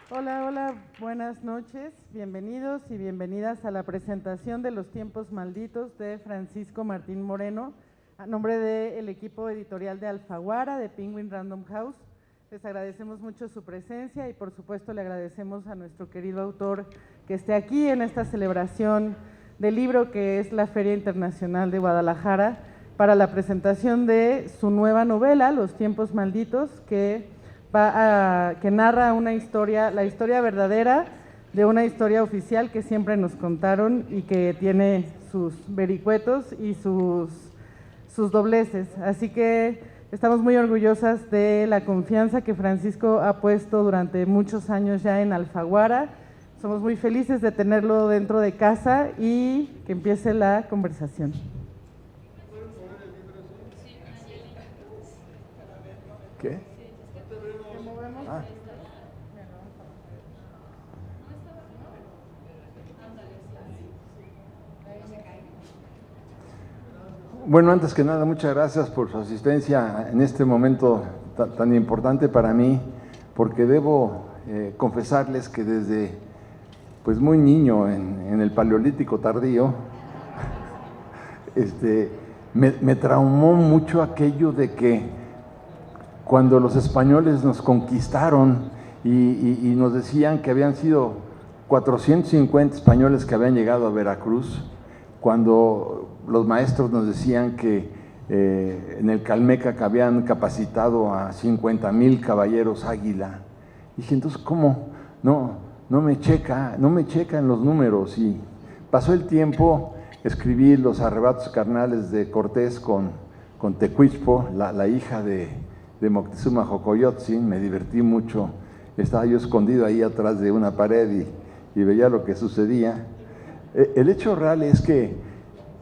Hola, hola, buenas noches, bienvenidos y bienvenidas a la presentación de Los tiempos malditos de Francisco Martín Moreno, a nombre del equipo editorial de Alfaguara, de Penguin Random House. Les agradecemos mucho su presencia y por supuesto le agradecemos a nuestro querido autor que esté aquí en esta celebración del libro que es la Feria Internacional de Guadalajara para la presentación de su nueva novela, Los tiempos malditos, que narra una historia, la historia verdadera de una historia oficial que siempre nos contaron y que tiene sus vericuetos y sus dobleces. Así que estamos muy orgullosas de la confianza que Francisco ha puesto durante muchos años ya en Alfaguara. Somos muy felices de tenerlo dentro de casa y que empiece la conversación. ¿Qué? Ah. Bueno, antes que nada, muchas gracias por su asistencia en este momento tan importante para mí, porque debo confesarles que desde pues muy niño, en el Paleolítico tardío, me traumó mucho aquello de que cuando los españoles nos conquistaron y nos decían que habían sido 450 españoles que habían llegado a Veracruz, cuando los maestros nos decían que en el Calmeca que habían capacitado a 50,000 caballeros águila, dije, entonces, ¿cómo? No me checa en los números. Y pasó el tiempo, escribí Los arrebatos carnales de Cortés con Tecuichpo, la hija de Moctezuma Xocoyotzin. Me divertí mucho, estaba yo escondido ahí atrás de una pared y veía lo que sucedía. El hecho real es que,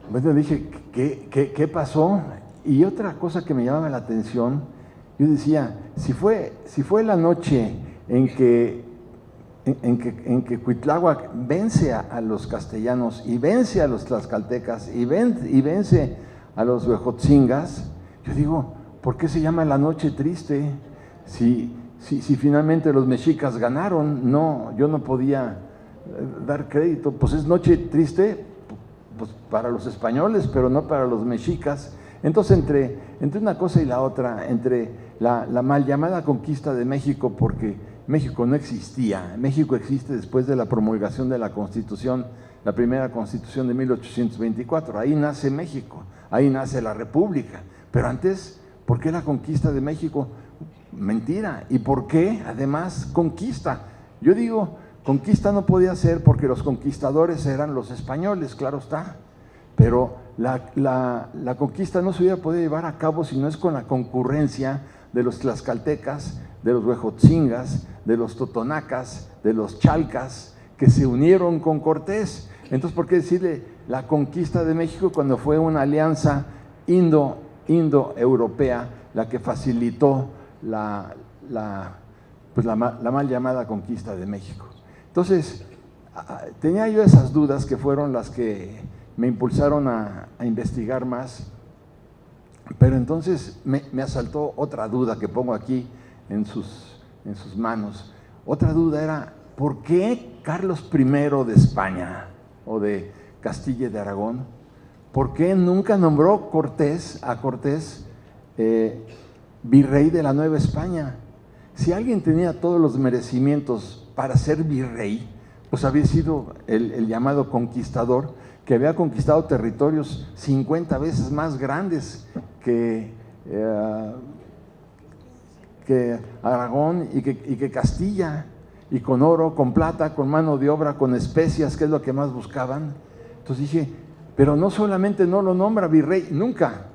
bueno, dije, ¿qué pasó? Y otra cosa que me llamaba la atención, yo decía, si fue la noche en que Cuitláhuac vence a los castellanos y vence a los tlaxcaltecas y vence a los huejotzingas, yo digo, ¿por qué se llama la noche triste? Si finalmente los mexicas ganaron, yo no podía dar crédito, pues es noche triste pues para los españoles, pero no para los mexicas. Entonces, entre una cosa y la otra, entre la mal llamada conquista de México, porque México no existía, México existe después de la promulgación de la Constitución, la primera Constitución de 1824, ahí nace México, ahí nace la República, pero antes, ¿por qué la conquista de México? Mentira. ¿Y por qué además conquista? Yo digo, conquista no podía ser porque los conquistadores eran los españoles, claro está, pero la conquista no se hubiera podido llevar a cabo si no es con la concurrencia de los tlaxcaltecas, de los huejotzingas, de los totonacas, de los chalcas, que se unieron con Cortés. Entonces, ¿por qué decirle la conquista de México cuando fue una alianza indoeuropea la que facilitó la mal llamada conquista de México? Entonces, tenía yo esas dudas que fueron las que me impulsaron a investigar más, pero entonces me asaltó otra duda que pongo aquí en sus manos. Otra duda era, ¿por qué Carlos I de España o de Castilla y de Aragón? ¿Por qué nunca nombró a Cortés virrey de la Nueva España? Si alguien tenía todos los merecimientos para ser virrey, pues había sido el llamado conquistador, que había conquistado territorios 50 veces más grandes que Aragón y que Castilla, y con oro, con plata, con mano de obra, con especias, que es lo que más buscaban. Entonces dije, pero no solamente no lo nombra virrey, nunca.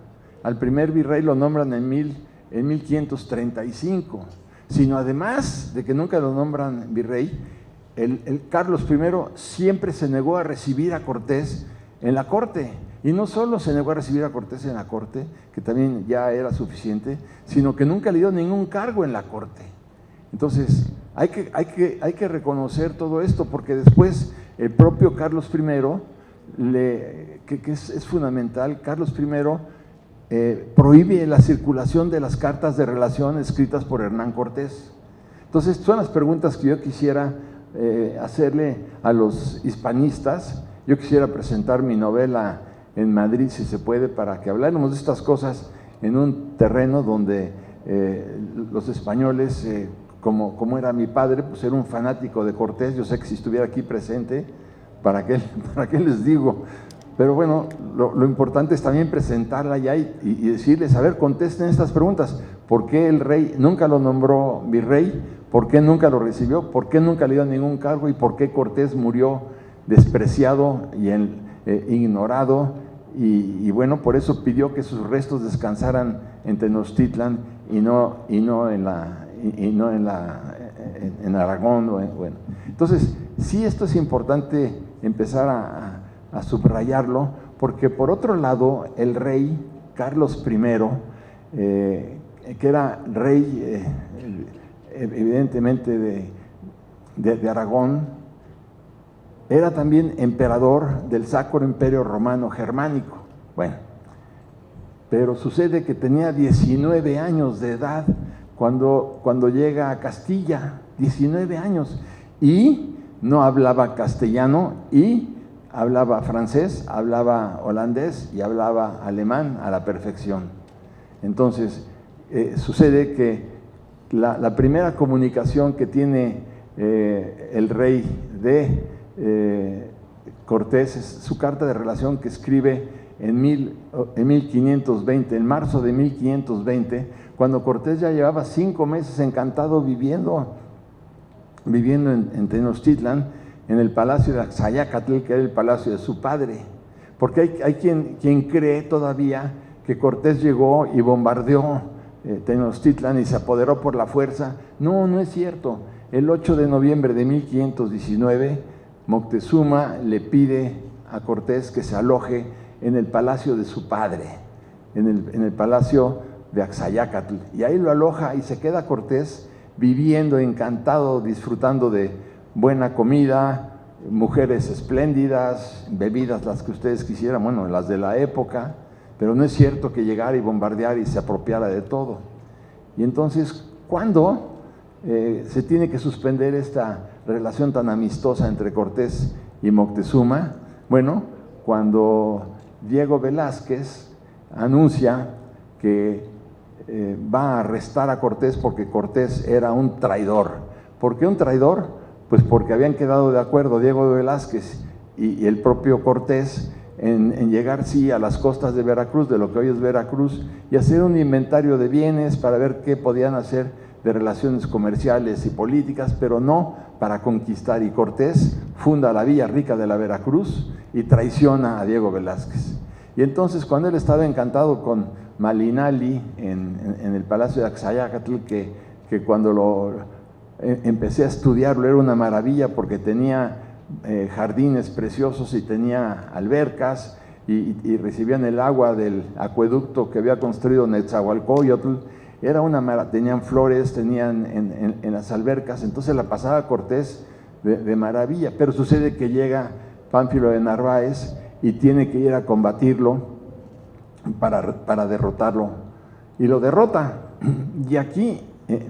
Al primer virrey lo nombran en 1535, sino además de que nunca lo nombran virrey, el Carlos I siempre se negó a recibir a Cortés en la corte. Y no solo se negó a recibir a Cortés en la corte, que también ya era suficiente, sino que nunca le dio ningún cargo en la corte. Entonces, hay que reconocer todo esto, porque después el propio Carlos I, que es fundamental, Carlos I prohíbe la circulación de las cartas de relación escritas por Hernán Cortés. Entonces, son las preguntas que yo quisiera hacerle a los hispanistas. Yo quisiera presentar mi novela en Madrid, si se puede, para que habláramos de estas cosas en un terreno donde los españoles, como era mi padre, pues era un fanático de Cortés. Yo sé que si estuviera aquí presente, ¿para qué les digo? Pero bueno, lo importante es también presentarla ya y decirles, a ver, contesten estas preguntas. ¿Por qué el rey nunca lo nombró virrey? ¿Por qué nunca lo recibió? ¿Por qué nunca le dio ningún cargo? ¿Y por qué Cortés murió despreciado y ignorado? Y bueno, por eso pidió que sus restos descansaran en Tenochtitlan y no en Aragón. Bueno, entonces, sí, esto es importante empezar a subrayarlo, porque por otro lado, el rey Carlos I, que era rey evidentemente de Aragón, era también emperador del Sacro Imperio Romano Germánico. Bueno, pero sucede que tenía 19 años de edad cuando llega a Castilla, 19 años, y no hablaba castellano, y hablaba francés, hablaba holandés y hablaba alemán a la perfección. Entonces, sucede que la primera comunicación que tiene el rey de Cortés es su carta de relación que escribe en 1520, en marzo de 1520, cuando Cortés ya llevaba 5 meses encantado viviendo en Tenochtitlan, en el palacio de Axayácatl, que era el palacio de su padre. Porque hay quien cree todavía que Cortés llegó y bombardeó Tenochtitlan y se apoderó por la fuerza. No, no es cierto. El 8 de noviembre de 1519, Moctezuma le pide a Cortés que se aloje en el palacio de su padre, en el palacio de Axayácatl, y ahí lo aloja y se queda Cortés viviendo encantado, disfrutando de buena comida, mujeres espléndidas, bebidas las que ustedes quisieran, bueno, las de la época, pero no es cierto que llegara y bombardeara y se apropiara de todo. Y entonces, ¿cuándo se tiene que suspender esta relación tan amistosa entre Cortés y Moctezuma? Bueno, cuando Diego Velázquez anuncia que va a arrestar a Cortés porque Cortés era un traidor. ¿Por qué un traidor? Pues porque habían quedado de acuerdo Diego Velázquez y el propio Cortés en llegar, sí, a las costas de Veracruz, de lo que hoy es Veracruz, y hacer un inventario de bienes para ver qué podían hacer de relaciones comerciales y políticas, pero no para conquistar. Y Cortés funda la Villa Rica de la Veracruz y traiciona a Diego Velázquez. Y entonces, cuando él estaba encantado con Malinali en el palacio de Axayácatl, que cuando lo empecé a estudiarlo era una maravilla porque tenía jardines preciosos y tenía albercas y recibían el agua del acueducto que había construido Netzahualcóyotl. Era tenían flores, tenían en las albercas, entonces la pasaba Cortés de maravilla. Pero sucede que llega Pánfilo de Narváez y tiene que ir a combatirlo para derrotarlo, y lo derrota. Y aquí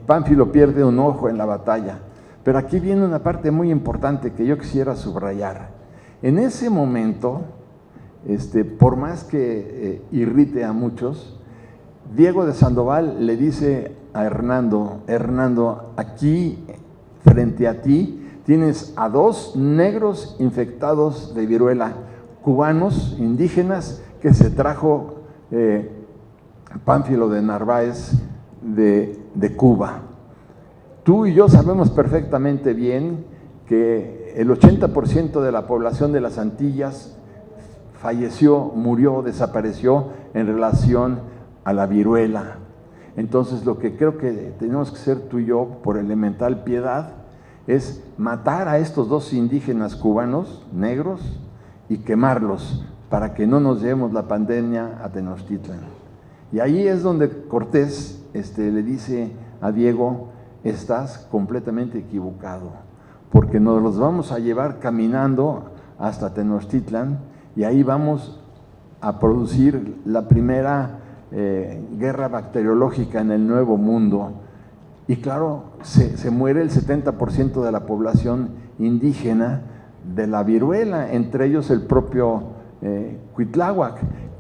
Pánfilo pierde un ojo en la batalla. Pero aquí viene una parte muy importante que yo quisiera subrayar. En ese momento, por más que irrite a muchos, Diego de Sandoval le dice a Hernando, aquí frente a ti tienes a 2 negros infectados de viruela, cubanos, indígenas, que se trajo Pánfilo de Narváez de Cuba. Tú y yo sabemos perfectamente bien que el 80% de la población de las Antillas falleció, murió, desapareció en relación a la viruela. Entonces, lo que creo que tenemos que hacer tú y yo, por elemental piedad, es matar a estos 2 indígenas cubanos, negros, y quemarlos para que no nos llevemos la pandemia a Tenochtitlan. Y ahí es donde Cortés le dice a Diego: estás completamente equivocado, porque nos los vamos a llevar caminando hasta Tenochtitlan y ahí vamos a producir la primera guerra bacteriológica en el Nuevo Mundo. y claro, se muere el 70% de la población indígena de la viruela, entre ellos el propio Cuitláhuac.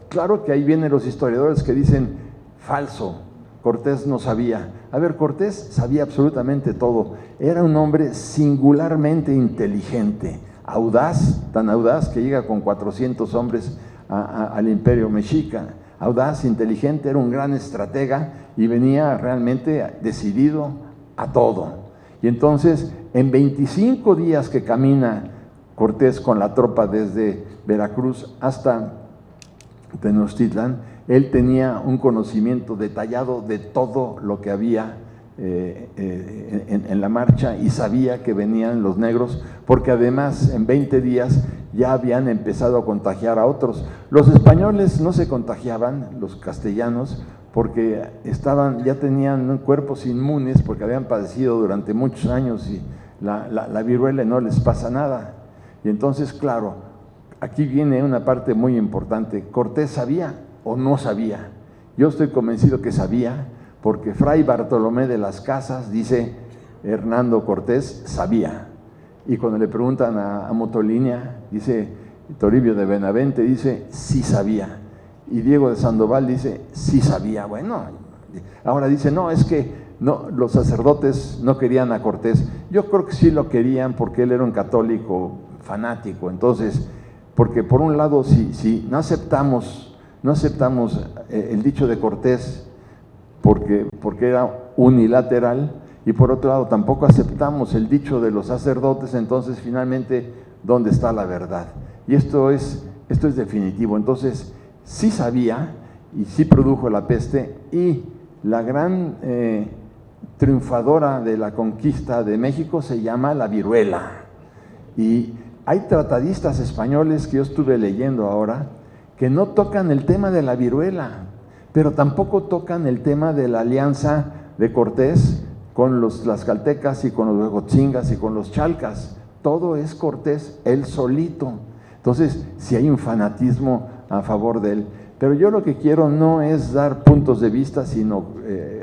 Claro que ahí vienen los historiadores que dicen, falso, Cortés no sabía. A ver, Cortés sabía absolutamente todo, era un hombre singularmente inteligente, audaz, tan audaz que llega con 400 hombres al imperio mexica, audaz, inteligente, era un gran estratega y venía realmente decidido a todo. Y entonces, en 25 días que camina Cortés con la tropa desde Veracruz hasta Tenochtitlan, él tenía un conocimiento detallado de todo lo que había en la marcha y sabía que venían los negros, porque además en 20 días ya habían empezado a contagiar a otros. Los españoles no se contagiaban, los castellanos, porque ya tenían cuerpos inmunes, porque habían padecido durante muchos años y la viruela no les pasa nada. Y entonces, claro, aquí viene una parte muy importante. ¿Cortés sabía o no sabía? Yo estoy convencido que sabía, porque Fray Bartolomé de las Casas dice, Hernando Cortés sabía. Y cuando le preguntan a Motolinia, dice, Toribio de Benavente dice, sí sabía. Y Diego de Sandoval dice, sí sabía. Bueno, ahora dice, no, es que no, los sacerdotes no querían a Cortés. Yo creo que sí lo querían porque él era un católico fanático. Entonces, porque por un lado, si no aceptamos el dicho de Cortés porque era unilateral, y por otro lado tampoco aceptamos el dicho de los sacerdotes, entonces finalmente, ¿dónde está la verdad? Y esto es definitivo. Entonces, sí sabía y sí produjo la peste, y la gran triunfadora de la conquista de México se llama la viruela. Y hay tratadistas españoles que yo estuve leyendo ahora que no tocan el tema de la viruela, pero tampoco tocan el tema de la alianza de Cortés con los tlaxcaltecas y con los huejotzingas y con los chalcas. Todo es Cortés, él solito. Entonces, sí hay un fanatismo a favor de él. Pero yo lo que quiero no es dar puntos de vista, sino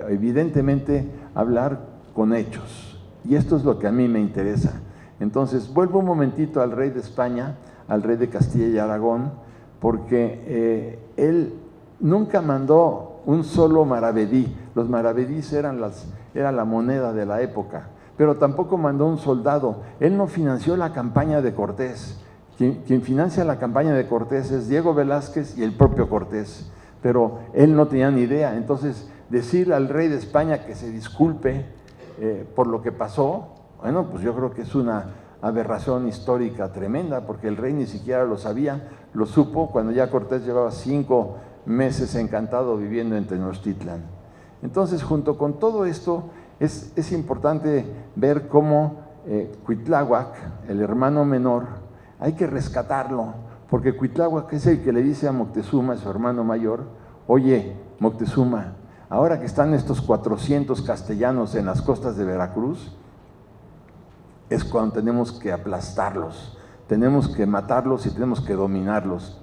evidentemente hablar con hechos. Y esto es lo que a mí me interesa. Entonces, vuelvo un momentito al rey de España, al rey de Castilla y Aragón, porque él nunca mandó un solo maravedí. Los maravedís eran la moneda de la época, pero tampoco mandó un soldado. Él no financió la campaña de Cortés. Quien financia la campaña de Cortés es Diego Velázquez y el propio Cortés, pero él no tenía ni idea. Entonces, decirle al rey de España que se disculpe por lo que pasó, bueno, pues yo creo que es una aberración histórica tremenda, porque el rey ni siquiera lo sabía, lo supo cuando ya Cortés llevaba 5 meses encantado viviendo en Tenochtitlan. Entonces, junto con todo esto, es importante ver cómo Cuitláhuac, el hermano menor, hay que rescatarlo, porque Cuitláhuac es el que le dice a Moctezuma, su hermano mayor, oye, Moctezuma, ahora que están estos 400 castellanos en las costas de Veracruz, es cuando tenemos que aplastarlos, tenemos que matarlos y tenemos que dominarlos.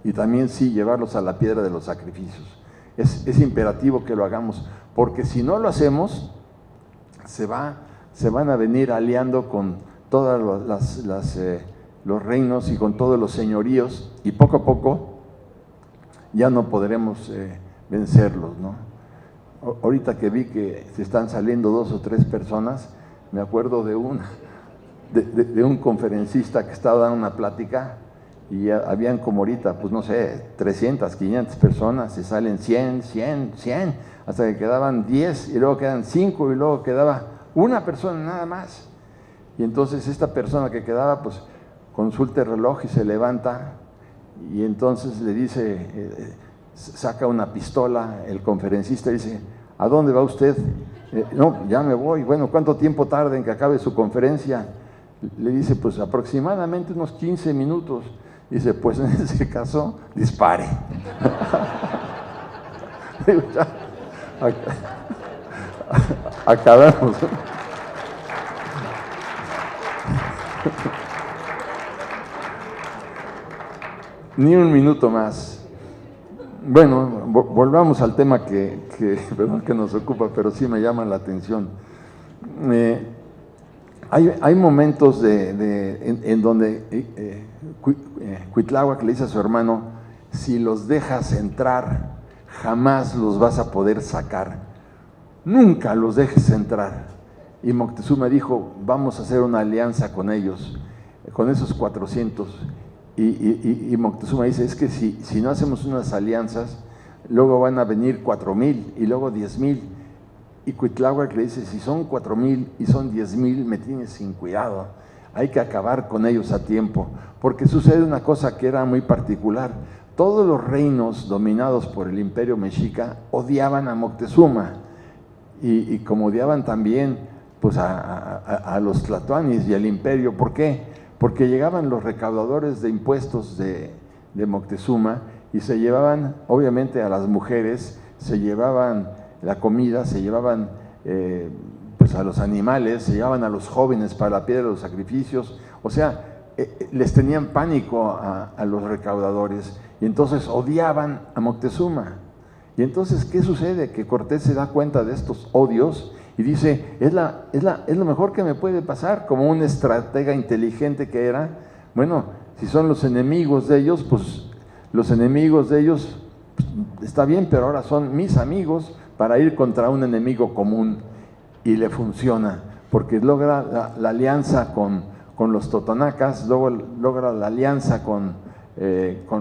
Y también sí, llevarlos a la piedra de los sacrificios. Es imperativo que lo hagamos, porque si no lo hacemos, se van a venir aliando con todos los reinos y con todos los señoríos, y poco a poco ya no podremos vencerlos, ¿no? Ahorita que vi que se están saliendo 2 o 3 personas, me acuerdo de un conferencista que estaba dando una plática, y habían como ahorita, pues no sé, 300, 500 personas, se salen 100, hasta que quedaban 10, y luego quedan 5, y luego quedaba una persona nada más. Y entonces esta persona que quedaba, pues consulta el reloj y se levanta, y entonces le dice, saca una pistola, el conferencista dice, ¿a dónde va usted? No, ya me voy. Bueno, ¿cuánto tiempo tarda en que acabe su conferencia? Le dice, pues aproximadamente unos 15 minutos. Dice, pues en ese caso, dispare. Acabamos. Ni un minuto más. Bueno, volvamos al tema perdón, que nos ocupa, pero sí me llama la atención. Hay momentos en donde Cuitláhuac le dice a su hermano, si los dejas entrar, jamás los vas a poder sacar. Nunca los dejes entrar. Y Moctezuma dijo, vamos a hacer una alianza con ellos, con esos 400. Y Moctezuma dice, es que si no hacemos unas alianzas, luego van a venir 4,000 y luego 10,000. Y Cuitláhuac le dice, si son 4,000 y son 10,000, me tienes sin cuidado, hay que acabar con ellos a tiempo, porque sucede una cosa que era muy particular. Todos los reinos dominados por el imperio mexica odiaban a Moctezuma, y como odiaban también pues a los tlatoanis y al imperio. ¿Por qué? Porque llegaban los recaudadores de impuestos de Moctezuma y se llevaban obviamente a las mujeres, se llevaban la comida, se llevaban pues a los animales, se llevaban a los jóvenes para la piedra de los sacrificios. O sea, les tenían pánico a los recaudadores, y entonces odiaban a Moctezuma. Y entonces, ¿qué sucede? Que Cortés se da cuenta de estos odios y dice, es lo mejor que me puede pasar, como un estratega inteligente que era. Bueno, si son los enemigos de ellos, pues los enemigos de ellos, pues, está bien, pero ahora son mis amigos, para ir contra un enemigo común. Y le funciona, porque logra la alianza con los totonacas, luego logra la alianza con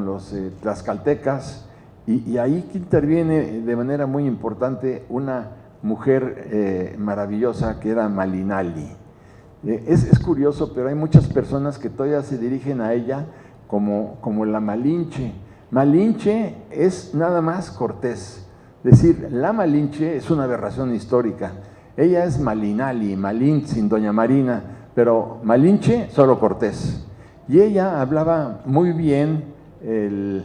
los tlaxcaltecas, y ahí que interviene de manera muy importante una mujer maravillosa que era Malinali. Es curioso, pero hay muchas personas que todavía se dirigen a ella como la Malinche. Malinche es nada más Cortés. Es decir, la Malinche es una aberración histórica. Ella es Malinali, Malintzin, Doña Marina, pero Malinche solo Cortés. Y ella hablaba muy bien el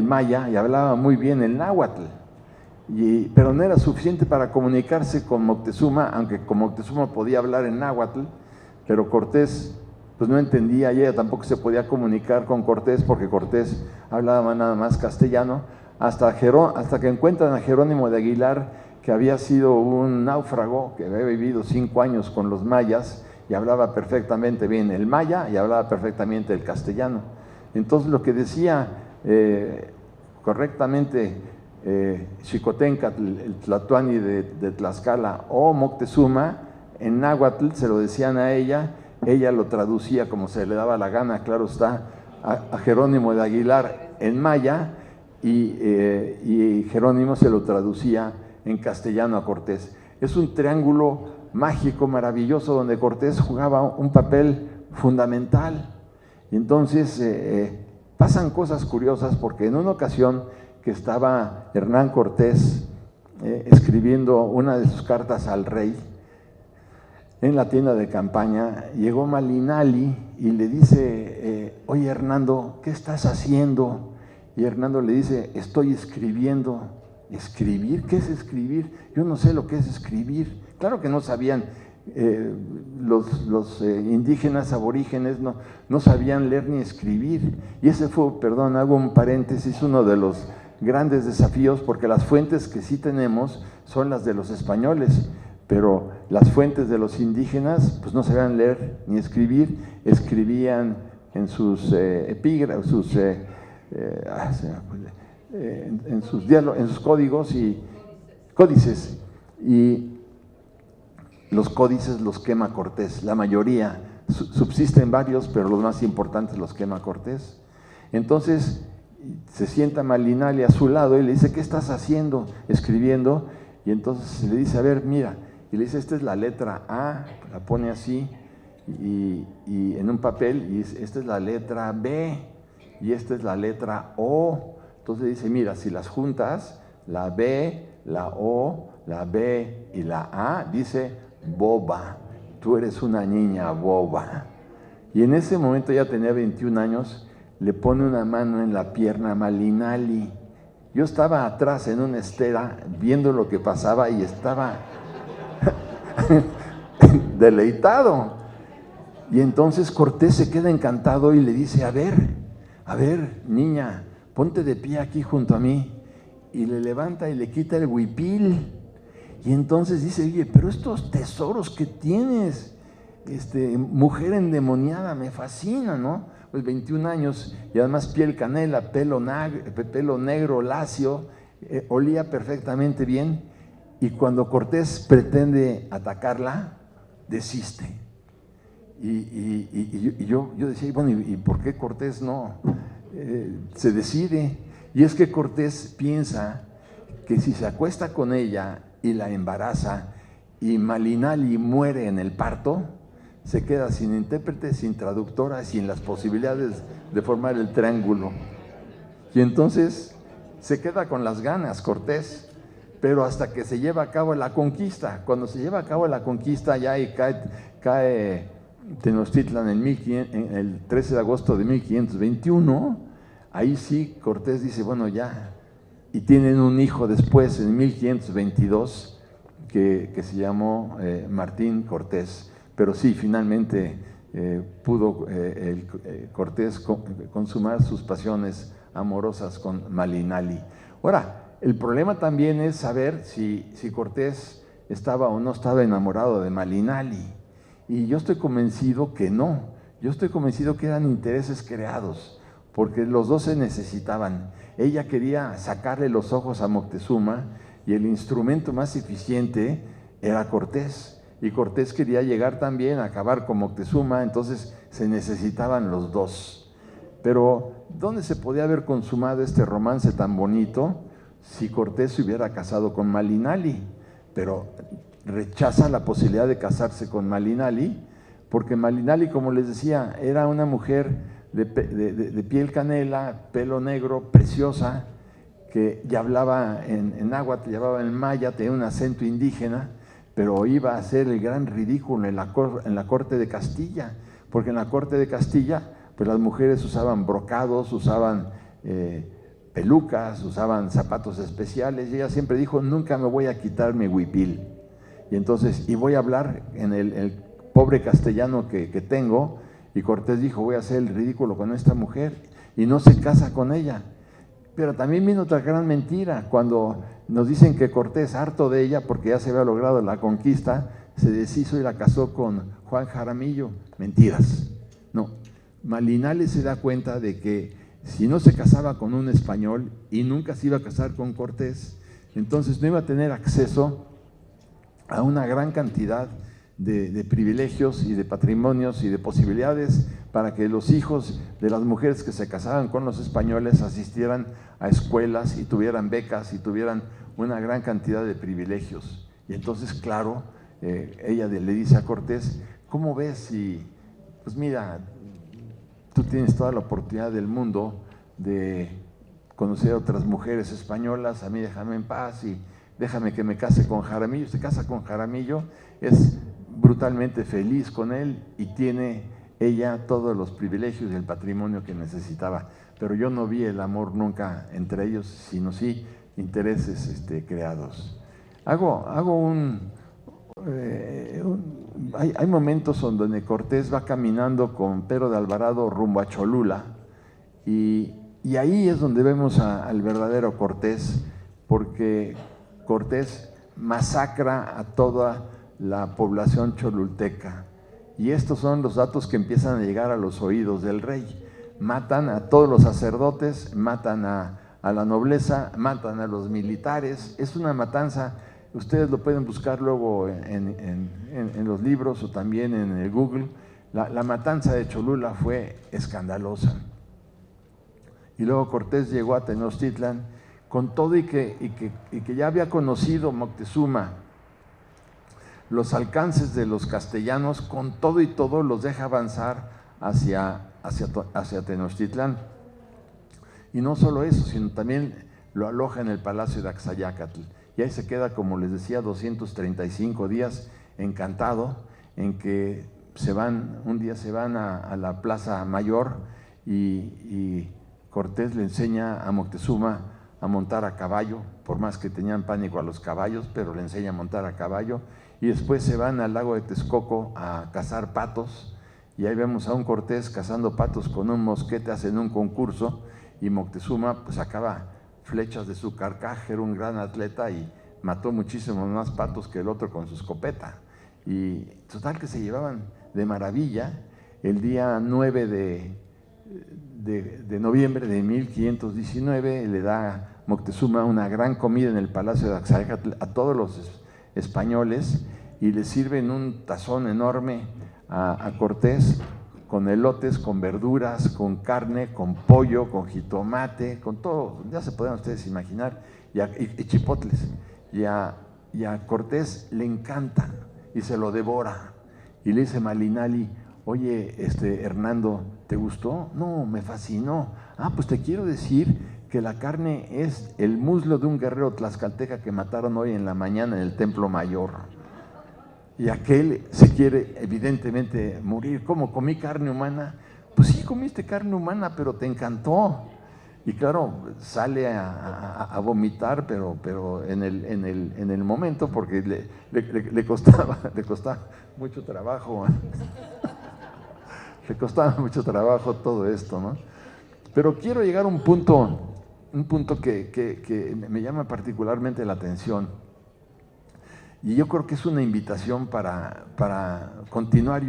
maya y hablaba muy bien el náhuatl. Pero no era suficiente para comunicarse con Moctezuma, aunque con Moctezuma podía hablar en náhuatl, pero Cortés pues no entendía, y ella tampoco se podía comunicar con Cortés, porque Cortés hablaba nada más castellano, hasta que encuentran a Jerónimo de Aguilar, que había sido un náufrago, que había vivido 5 años con los mayas, y hablaba perfectamente bien el maya, y hablaba perfectamente el castellano. Entonces lo que decía correctamente Xicoténcatl, el tlatoani de Tlaxcala, o Moctezuma, en náhuatl se lo decían a ella lo traducía como se le daba la gana, claro está, a Jerónimo de Aguilar en maya, y Jerónimo se lo traducía en castellano a Cortés. Es un triángulo mágico, maravilloso, donde Cortés jugaba un papel fundamental. Y entonces pasan cosas curiosas, porque en una ocasión que estaba Hernán Cortés escribiendo una de sus cartas al rey en la tienda de campaña, llegó Malinali y le dice, oye Hernando, ¿qué estás haciendo? Y Hernando le dice, estoy escribiendo. ¿Escribir? ¿Qué es escribir? Yo no sé lo que es escribir. Claro que no sabían, los indígenas aborígenes no sabían leer ni escribir. Y ese fue, perdón, hago un paréntesis, uno de los grandes desafíos, porque las fuentes que sí tenemos son las de los españoles, pero las fuentes de los indígenas pues no sabían leer ni escribir, escribían en sus epígrafes, en sus códigos y códices, y los códices los quema Cortés, la mayoría, subsisten varios, pero los más importantes los quema Cortés. Entonces se sienta Malinali a su lado y le dice, ¿qué estás haciendo? Escribiendo. Y entonces le dice, a ver, mira, y le dice, esta es la letra A, la pone así, y en un papel, y esta es la letra B, y esta es la letra O. Entonces dice, mira, si las juntas, la B, la O, la B y la A, dice boba, tú eres una niña boba. Y en ese momento, ya tenía 21 años, le pone una mano en la pierna a Malinali. Yo estaba atrás en una estera viendo lo que pasaba y estaba deleitado. Y entonces Cortés se queda encantado y le dice, a ver, niña, ponte de pie aquí junto a mí. Y le levanta y le quita el huipil. Y entonces dice, oye, pero estos tesoros que tienes, mujer endemoniada, me fascina, ¿no? Pues 21 años y además piel canela, pelo negro, lacio, olía perfectamente bien. Y cuando Cortés pretende atacarla, desiste. Y yo decía, bueno, ¿y por qué Cortés no se decide? Y es que Cortés piensa que si se acuesta con ella y la embaraza y Malinali muere en el parto, se queda sin intérprete, sin traductora, sin las posibilidades de formar el triángulo. Y entonces se queda con las ganas Cortés, pero hasta que se lleva a cabo la conquista. Cuando se lleva a cabo la conquista ya y cae Tenochtitlan en el 13 de agosto de 1521, ahí sí Cortés dice, bueno, ya. Y tienen un hijo después, en 1522, que se llamó Martín Cortés. Pero sí, finalmente pudo Cortés consumar sus pasiones amorosas con Malinali. Ahora, el problema también es saber si Cortés estaba o no estaba enamorado de Malinali. Y yo estoy convencido que no. Yo estoy convencido que eran intereses creados, porque los dos se necesitaban. Ella quería sacarle los ojos a Moctezuma y el instrumento más eficiente era Cortés. Y Cortés quería llegar también a acabar con Moctezuma, entonces se necesitaban los dos. Pero ¿dónde se podía haber consumado este romance tan bonito si Cortés se hubiera casado con Malinali? Pero rechaza la posibilidad de casarse con Malinali, porque Malinali, como les decía, era una mujer de piel canela, pelo negro, preciosa, que ya hablaba en náhuatl, ya hablaba en maya, tenía un acento indígena, pero iba a hacer el gran ridículo en la corte de Castilla, porque en la corte de Castilla, pues las mujeres usaban brocados, usaban pelucas, usaban zapatos especiales, y ella siempre dijo, nunca me voy a quitar mi huipil. Y entonces, y voy a hablar en el pobre castellano que tengo. Y Cortés dijo, voy a hacer el ridículo con esta mujer, y no se casa con ella. Pero también vino otra gran mentira, cuando nos dicen que Cortés, harto de ella, porque ya se había logrado la conquista, se deshizo y la casó con Juan Jaramillo. Mentiras. No, Malinali se da cuenta de que si no se casaba con un español y nunca se iba a casar con Cortés, entonces no iba a tener acceso a una gran cantidad de privilegios y de patrimonios y de posibilidades para que los hijos de las mujeres que se casaban con los españoles asistieran a escuelas y tuvieran becas y tuvieran una gran cantidad de privilegios. Y entonces, claro, ella le dice a Cortés, ¿cómo ves si, pues mira, tú tienes toda la oportunidad del mundo de conocer a otras mujeres españolas, a mí déjame en paz y déjame que me case con Jaramillo? Se casa con Jaramillo, es brutalmente feliz con él y tiene ella todos los privilegios y el patrimonio que necesitaba. Pero yo no vi el amor nunca entre ellos, sino sí intereses creados. Hay momentos donde Cortés va caminando con Pedro de Alvarado rumbo a Cholula y ahí es donde vemos al verdadero Cortés, porque Cortés masacra a toda la población cholulteca. Y estos son los datos que empiezan a llegar a los oídos del rey. Matan a todos los sacerdotes, matan a la nobleza, matan a los militares. Es una matanza, ustedes lo pueden buscar luego en los libros o también en el Google. La matanza de Cholula fue escandalosa. Y luego Cortés llegó a Tenochtitlan con todo y que ya había conocido Moctezuma los alcances de los castellanos, con todo y todo los deja avanzar hacia Tenochtitlan. Y no solo eso, sino también lo aloja en el palacio de Axayácatl. Y ahí se queda, como les decía, 235 días encantado, en que un día se van a la Plaza Mayor y Cortés le enseña a Moctezuma a montar a caballo, por más que tenían pánico a los caballos, pero le enseña a montar a caballo. Y después se van al lago de Texcoco a cazar patos, y ahí vemos a un Cortés cazando patos con un mosquete, hacen un concurso, y Moctezuma pues sacaba flechas de su carcaj, era un gran atleta y mató muchísimos más patos que el otro con su escopeta. Y total que se llevaban de maravilla. El día 9 de noviembre de 1519 le da Moctezuma una gran comida en el Palacio de Axayácatl a todos los españoles y le sirven un tazón enorme a Cortés con elotes, con verduras, con carne, con pollo, con jitomate, con todo, ya se pueden ustedes imaginar, y chipotles. Y a Cortés le encantan y se lo devora. Y le dice Malinali: oye, Hernando, ¿te gustó? No, me fascinó. Ah, pues te quiero decir que la carne es el muslo de un guerrero tlaxcalteca que mataron hoy en la mañana en el Templo Mayor. Y aquel se quiere evidentemente morir. ¿Cómo? ¿Comí carne humana? Pues sí, comiste carne humana, pero te encantó. Y claro, sale a vomitar, pero en el momento, porque le costaba mucho trabajo. Le costaba mucho trabajo todo esto, ¿no? Pero quiero llegar a un punto que me llama particularmente la atención. Y yo creo que es una invitación para continuar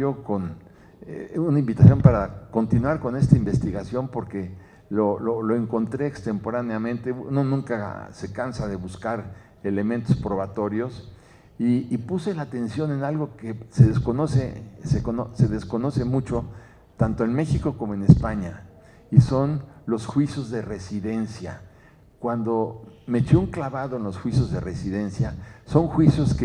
con esta investigación, porque lo encontré extemporáneamente. Uno nunca se cansa de buscar elementos probatorios, y puse la atención en algo que se desconoce mucho, tanto en México como en España, y son los juicios de residencia. Cuando me eché un clavado en los juicios de residencia, son juicios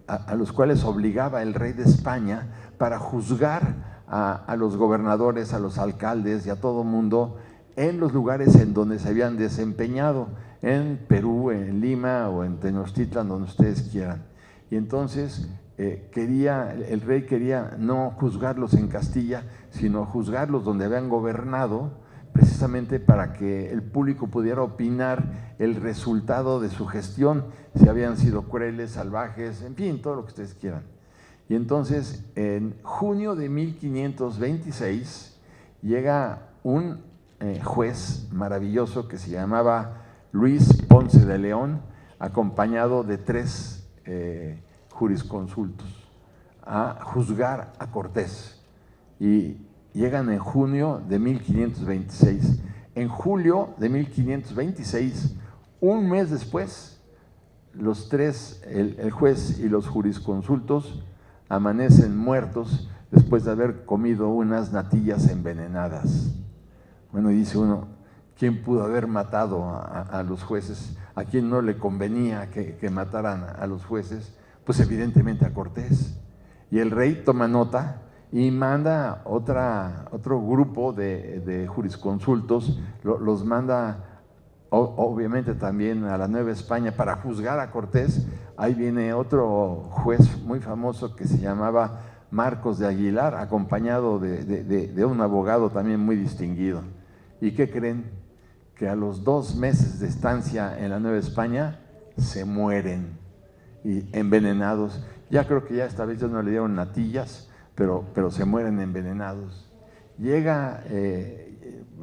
a los cuales obligaba el rey de España para juzgar a los gobernadores, a los alcaldes y a todo mundo en los lugares en donde se habían desempeñado, en Perú, en Lima o en Tenochtitlan, donde ustedes quieran. Y entonces el rey quería no juzgarlos en Castilla, sino juzgarlos donde habían gobernado, precisamente para que el público pudiera opinar el resultado de su gestión, si habían sido crueles, salvajes, en fin, todo lo que ustedes quieran. Y entonces, en junio de 1526, llega un juez maravilloso que se llamaba Luis Ponce de León, acompañado de 3 jurisconsultos, a juzgar a Cortés. Y llegan en junio de 1526. En julio de 1526, un mes después, los 3, el juez y los jurisconsultos, amanecen muertos después de haber comido unas natillas envenenadas. Bueno, dice uno, ¿quién pudo haber matado a los jueces? ¿A quién no le convenía que mataran a los jueces? Pues evidentemente a Cortés. Y el rey toma nota y manda otro grupo de jurisconsultos, los manda obviamente también a la Nueva España para juzgar a Cortés. Ahí viene otro juez muy famoso que se llamaba Marcos de Aguilar, acompañado de un abogado también muy distinguido. ¿Y qué creen? Que a los 2 meses de estancia en la Nueva España se mueren y envenenados. Ya creo que ya esta vez ya no le dieron natillas, pero se mueren envenenados. Llega,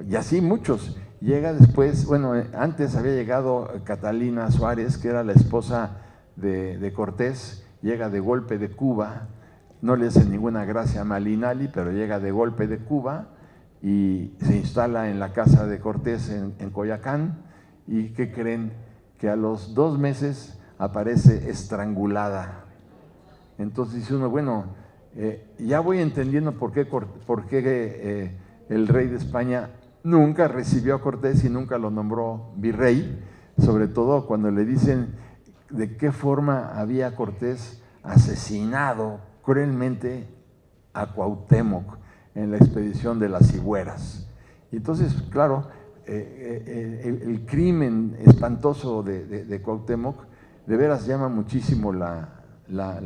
y así muchos, llega después, bueno, antes había llegado Catalina Suárez, que era la esposa de Cortés, llega de golpe de Cuba, no le hace ninguna gracia a Malinali, pero llega de golpe de Cuba y se instala en la casa de Cortés en Coyoacán. ¿Y qué creen? Que a los 2 meses aparece estrangulada. Entonces dice uno, bueno, ya voy entendiendo por qué el rey de España nunca recibió a Cortés y nunca lo nombró virrey, sobre todo cuando le dicen de qué forma había Cortés asesinado cruelmente a Cuauhtémoc en la expedición de las Cigüeras. Y entonces, claro, el crimen espantoso de Cuauhtémoc de veras llama muchísimo la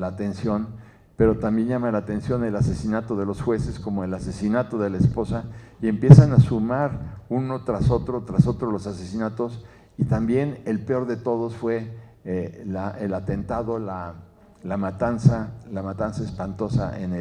atención, pero también llama la atención el asesinato de los jueces como el asesinato de la esposa, y empiezan a sumar uno tras otro los asesinatos. Y también el peor de todos fue el atentado, la matanza espantosa en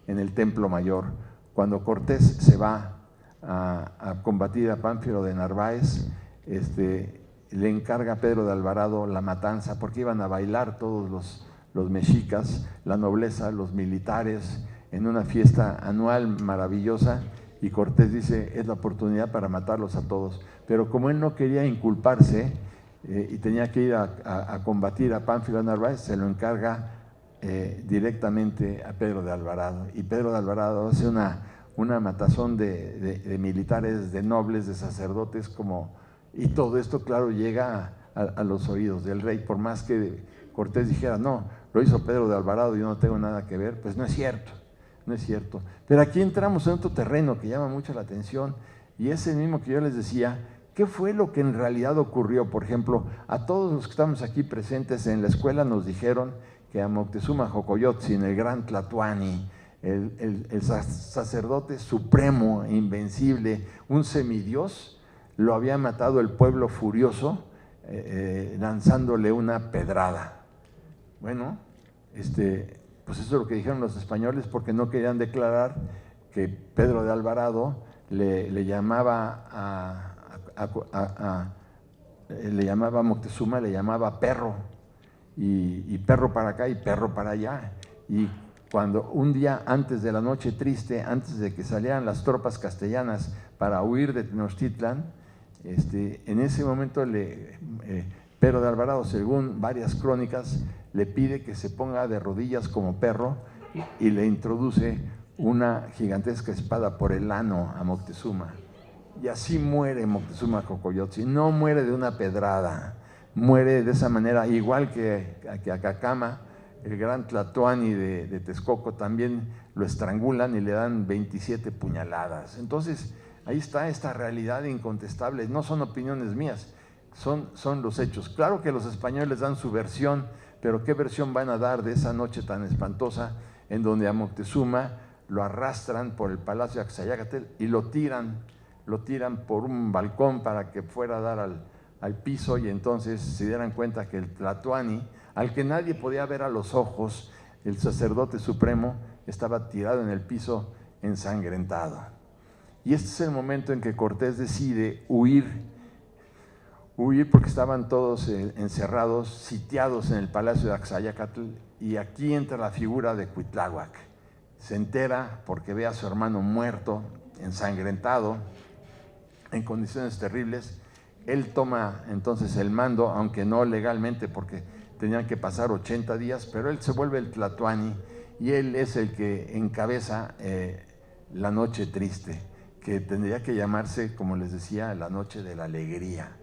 el Templo Mayor, cuando Cortés se va a combatir a Pánfilo de Narváez, le encarga a Pedro de Alvarado la matanza, porque iban a bailar todos los mexicas, la nobleza, los militares, en una fiesta anual maravillosa, y Cortés dice, es la oportunidad para matarlos a todos. Pero como él no quería inculparse y tenía que ir a combatir a Pánfilo de Narváez, se lo encarga directamente a Pedro de Alvarado. Y Pedro de Alvarado hace una matazón de militares, de nobles, de sacerdotes, y todo esto, claro, llega a los oídos del rey. Por más que Cortés dijera, no, lo hizo Pedro de Alvarado, yo no tengo nada que ver, pues no es cierto, no es cierto. Pero aquí entramos en otro terreno que llama mucho la atención, y es el mismo que yo les decía. ¿Qué fue lo que en realidad ocurrió? Por ejemplo, a todos los que estamos aquí presentes en la escuela nos dijeron que a Moctezuma Xocoyotzin, el gran Tlatoani, el sacerdote supremo, invencible, un semidios, lo había matado el pueblo furioso lanzándole una pedrada. Bueno, pues eso es lo que dijeron los españoles, porque no querían declarar que Pedro de Alvarado le llamaba a Moctezuma, le llamaba perro, y perro para acá y perro para allá. Y cuando un día antes de la noche triste, antes de que salieran las tropas castellanas para huir de Tenochtitlan, en ese momento Pedro de Alvarado, según varias crónicas, le pide que se ponga de rodillas como perro y le introduce una gigantesca espada por el ano a Moctezuma. Y así muere Moctezuma Xocoyotzin. No muere de una pedrada, muere de esa manera, igual que a Cacama, el gran Tlatoani de Texcoco, también lo estrangulan y le dan 27 puñaladas. Entonces, ahí está esta realidad incontestable. No son opiniones mías, son los hechos. Claro que los españoles dan su versión, pero ¿qué versión van a dar de esa noche tan espantosa en donde a Moctezuma lo arrastran por el palacio de Axayácatl y lo tiran por un balcón para que fuera a dar al piso, y entonces se dieran cuenta que el Tlatoani, al que nadie podía ver a los ojos, el sacerdote supremo, estaba tirado en el piso ensangrentado? Y este es el momento en que Cortés decide huir porque estaban todos encerrados, sitiados en el palacio de Axayácatl, y aquí entra la figura de Cuitláhuac. Se entera porque ve a su hermano muerto, ensangrentado, en condiciones terribles. Él toma entonces el mando, aunque no legalmente, porque tenían que pasar 80 días, pero él se vuelve el Tlatoani y él es el que encabeza la noche triste, que tendría que llamarse, como les decía, la noche de la alegría.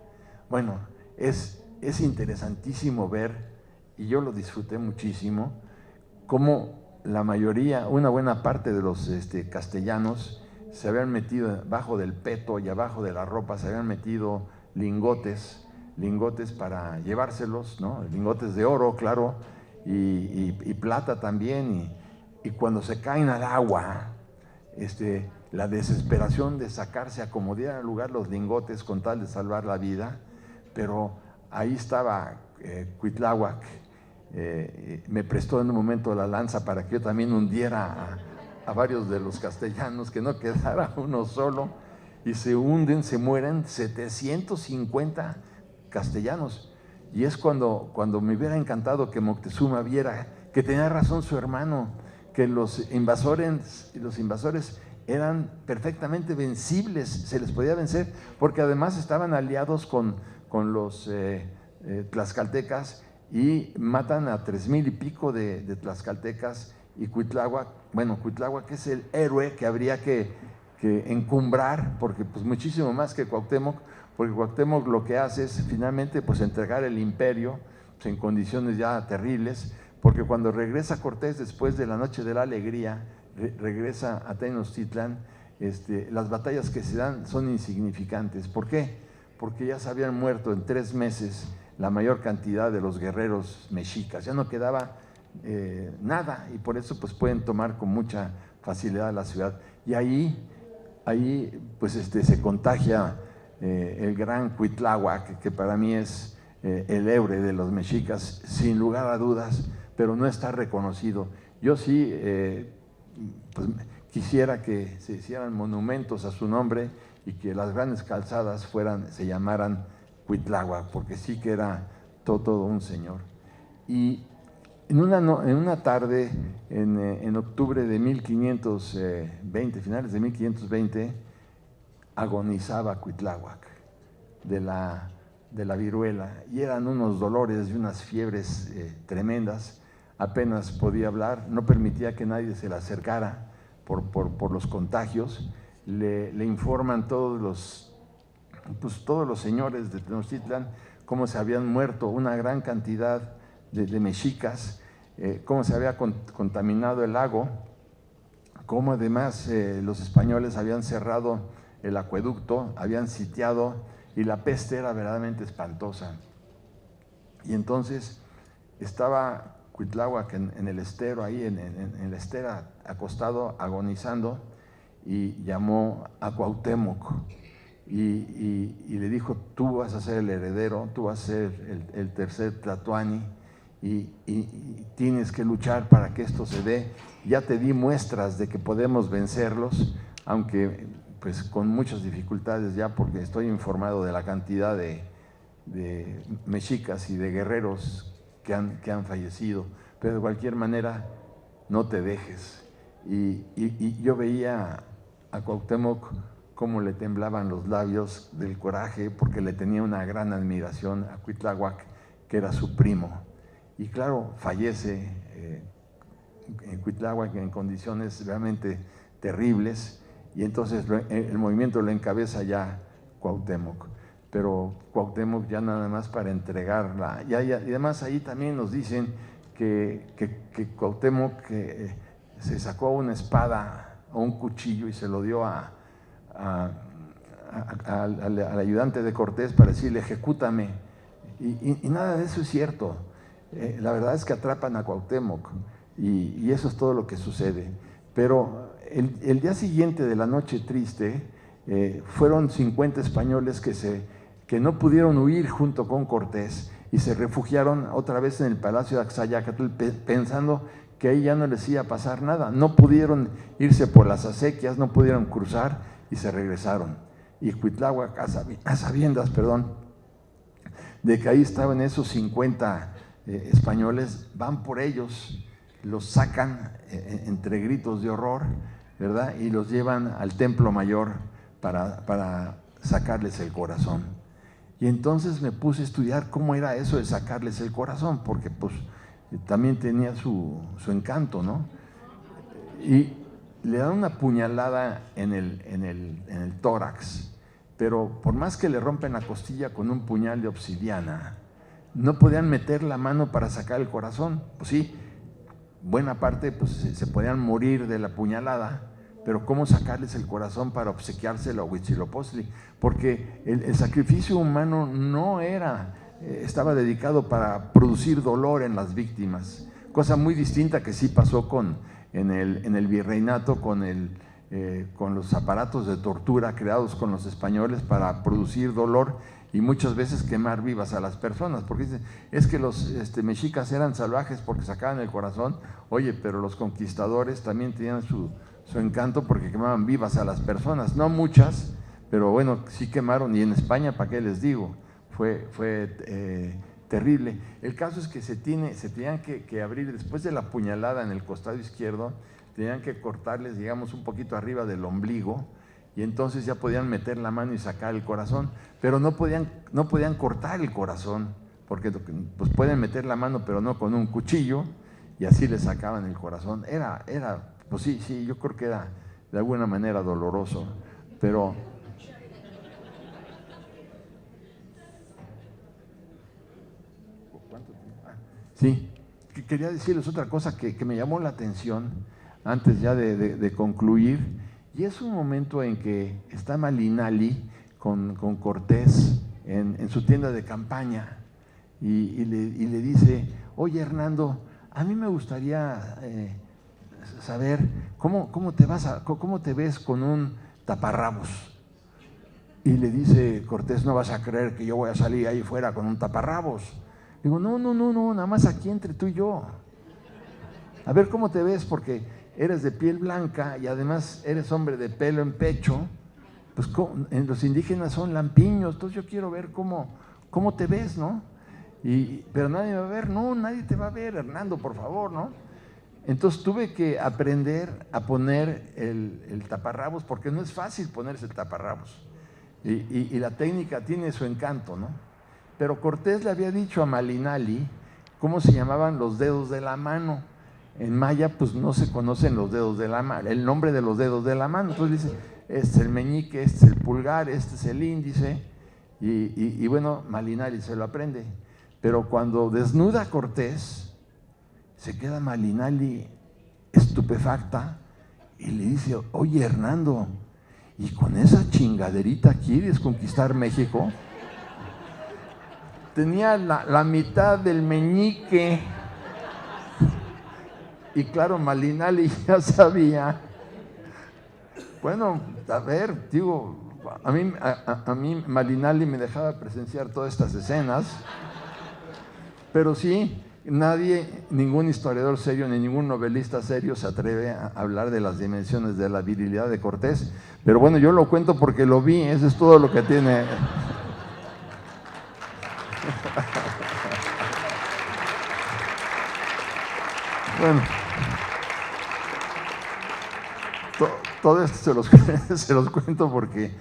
Bueno, es interesantísimo ver, y yo lo disfruté muchísimo, cómo la mayoría, una buena parte de los castellanos se habían metido abajo del peto y abajo de la ropa, se habían metido lingotes para llevárselos, ¿no? Lingotes de oro, claro, y plata también, y cuando se caen al agua, la desesperación de sacarse a como diera lugar los lingotes con tal de salvar la vida. Pero ahí estaba Cuitláhuac, me prestó en un momento la lanza para que yo también hundiera a varios de los castellanos, que no quedara uno solo, y se hunden, se mueren 750 castellanos. Y es cuando me hubiera encantado que Moctezuma viera que tenía razón su hermano, que los invasores eran perfectamente vencibles, se les podía vencer, porque además estaban aliados con los tlaxcaltecas, y matan a 3,000 y pico de tlaxcaltecas. Y Cuitláhuac es el héroe que habría que encumbrar, porque pues muchísimo más que Cuauhtémoc, porque Cuauhtémoc lo que hace es finalmente pues entregar el imperio pues, en condiciones ya terribles, porque cuando regresa Cortés después de la noche de la alegría, regresa a Tenochtitlan, las batallas que se dan son insignificantes. ¿Por qué? Porque ya se habían muerto en 3 meses la mayor cantidad de los guerreros mexicas, ya no quedaba nada, y por eso pues pueden tomar con mucha facilidad la ciudad. Y ahí pues se contagia el gran Cuitláhuac, que para mí es el héroe de los mexicas, sin lugar a dudas, pero no está reconocido. Yo sí pues quisiera que se hicieran monumentos a su nombre y que las grandes calzadas se llamaran Cuitláhuac, porque sí que era todo un señor. Y en una tarde, en octubre de 1520, finales de 1520, agonizaba Cuitláhuac de la viruela, y eran unos dolores y unas fiebres tremendas. Apenas podía hablar, no permitía que nadie se le acercara por los contagios. Le informan todos los señores de Tenochtitlan cómo se habían muerto una gran cantidad de mexicas, cómo se había contaminado el lago, cómo además los españoles habían cerrado el acueducto, habían sitiado, y la peste era verdaderamente espantosa. Y entonces estaba Cuitláhuac en el estero, ahí en la estera, acostado, agonizando, y llamó a Cuauhtémoc y le dijo: tú vas a ser el heredero, tú vas a ser el tercer Tlatoani, y tienes que luchar para que esto se dé. Ya te di muestras de que podemos vencerlos, aunque pues con muchas dificultades ya, porque estoy informado de la cantidad de mexicas y de guerreros que han fallecido, pero de cualquier manera no te dejes. Y yo veía a Cuauhtémoc cómo le temblaban los labios del coraje, porque le tenía una gran admiración a Cuitláhuac, que era su primo. Y claro, fallece en Cuitláhuac en condiciones realmente terribles, y entonces el movimiento lo encabeza ya Cuauhtémoc. Pero Cuauhtémoc ya nada más para entregarla. Y además ahí también nos dicen que Cuauhtémoc se sacó una espada o un cuchillo y se lo dio al ayudante de Cortés para decirle: ejecútame. Y nada de eso es cierto. La verdad es que atrapan a Cuauhtémoc, y eso es todo lo que sucede. Pero el día siguiente de la Noche Triste, fueron 50 españoles que no pudieron huir junto con Cortés, y se refugiaron otra vez en el Palacio de Axayácatl, pensando que ahí ya no les iba a pasar nada. No pudieron irse por las acequias, no pudieron cruzar, y se regresaron. Y Cuitláhuac, a sabiendas, de que ahí estaban esos 50 españoles, van por ellos, los sacan entre gritos de horror, ¿verdad? Y los llevan al Templo Mayor para sacarles el corazón. Y entonces me puse a estudiar cómo era eso de sacarles el corazón, porque pues también tenía su encanto, ¿no? Y le dan una puñalada en el tórax, pero por más que le rompen la costilla con un puñal de obsidiana, no podían meter la mano para sacar el corazón. Pues sí, buena parte pues se podían morir de la puñalada, pero ¿cómo sacarles el corazón para obsequiárselo a Huitzilopochtli? Porque el sacrificio humano no estaba dedicado para producir dolor en las víctimas, cosa muy distinta que sí pasó en el virreinato con los aparatos de tortura creados con los españoles para producir dolor y muchas veces quemar vivas a las personas, porque dicen, es que los mexicas eran salvajes porque sacaban el corazón. Oye, pero los conquistadores también tenían su encanto porque quemaban vivas a las personas, no muchas, pero bueno, sí quemaron. Y en España, ¿para qué les digo? Fue terrible. El caso es que se tenían que abrir, después de la puñalada en el costado izquierdo, tenían que cortarles, digamos, un poquito arriba del ombligo, y entonces ya podían meter la mano y sacar el corazón, pero no podían cortar el corazón, porque pues pueden meter la mano, pero no con un cuchillo, y así le sacaban el corazón. Pues sí, yo creo que era de alguna manera doloroso, pero sí, quería decirles otra cosa que me llamó la atención antes ya de concluir, y es un momento en que está Malinali con Cortés en su tienda de campaña, y le dice: oye, Hernando, a mí me gustaría saber cómo te ves con un taparrabos. Y le dice Cortés: no vas a creer que yo voy a salir ahí fuera con un taparrabos. Digo, no, nada más aquí entre tú y yo. A ver cómo te ves, porque eres de piel blanca y además eres hombre de pelo en pecho, pues los indígenas son lampiños, entonces yo quiero ver cómo te ves, ¿no? Pero nadie me va a ver, no, nadie te va a ver, Hernando, por favor, ¿no? Entonces tuve que aprender a poner el taparrabos, porque no es fácil ponerse el taparrabos. Y la técnica tiene su encanto, ¿no? Pero Cortés le había dicho a Malinali cómo se llamaban los dedos de la mano. En maya, pues no se conocen los dedos de la mano, el nombre de los dedos de la mano. Entonces dice, este es el meñique, este es el pulgar, este es el índice. Y bueno, Malinali se lo aprende. Pero cuando desnuda a Cortés, se queda Malinali estupefacta y le dice, oye, Hernando, ¿y con esa chingaderita quieres conquistar México? Tenía la mitad del meñique. Y claro, Malinali ya sabía. Bueno, a ver, digo, a mí Malinali me dejaba presenciar todas estas escenas, pero sí, ningún historiador serio ni ningún novelista serio se atreve a hablar de las dimensiones de la virilidad de Cortés. Pero bueno, yo lo cuento porque lo vi, eso es todo lo que tiene. Bueno, todo esto se los cuento porque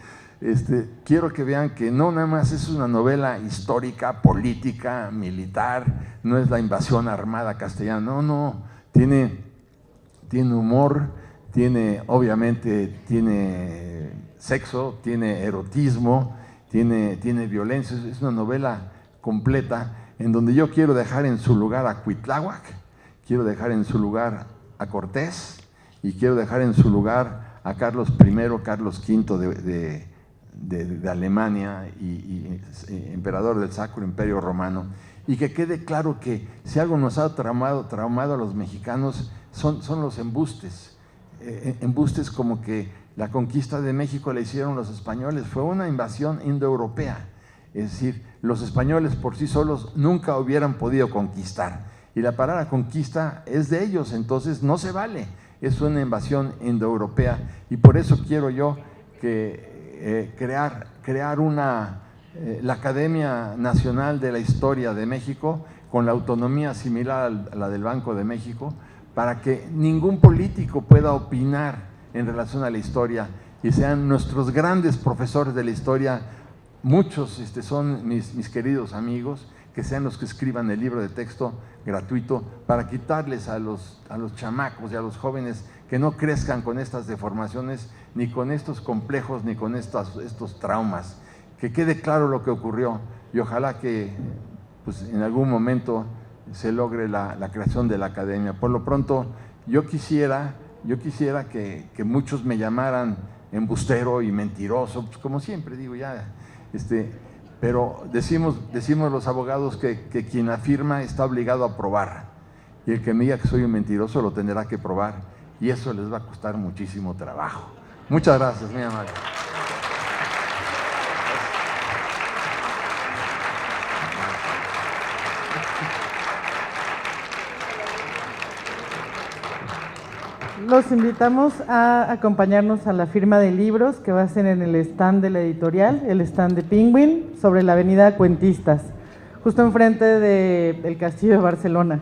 quiero que vean que no nada más es una novela histórica, política, militar, no es la invasión armada castellana, no, tiene humor, obviamente tiene sexo, tiene erotismo, tiene violencia, es una novela completa en donde yo quiero dejar en su lugar a Cuitláhuac, quiero dejar en su lugar a Cortés y quiero dejar en su lugar a Carlos I, Carlos V de Alemania y emperador del Sacro Imperio Romano. Y que quede claro que si algo nos ha traumado a los mexicanos son los embustes. Embustes como que la conquista de México la hicieron los españoles, fue una invasión indoeuropea. Es decir, los españoles por sí solos nunca hubieran podido conquistar. Y la palabra conquista es de ellos, entonces no se vale. Es una invasión indoeuropea. Y por eso quiero yo que crear la Academia Nacional de la Historia de México, con la autonomía similar a la del Banco de México, para que ningún político pueda opinar en relación a la historia y sean nuestros grandes profesores de la historia. Muchos son mis queridos amigos, que sean los que escriban el libro de texto gratuito para quitarles a los chamacos y a los jóvenes que no crezcan con estas deformaciones, ni con estos complejos, ni con estos traumas. Que quede claro lo que ocurrió y ojalá que pues, en algún momento se logre la creación de la academia. Por lo pronto, yo quisiera que muchos me llamaran embustero y mentiroso, pues como siempre digo ya, pero decimos los abogados que quien afirma está obligado a probar, y el que me diga que soy un mentiroso lo tendrá que probar, y eso les va a costar muchísimo trabajo. Muchas gracias, mi amable. Los invitamos a acompañarnos a la firma de libros que va a ser en el stand de la editorial, el stand de Penguin, sobre la avenida Cuentistas, justo enfrente del Castillo de Barcelona.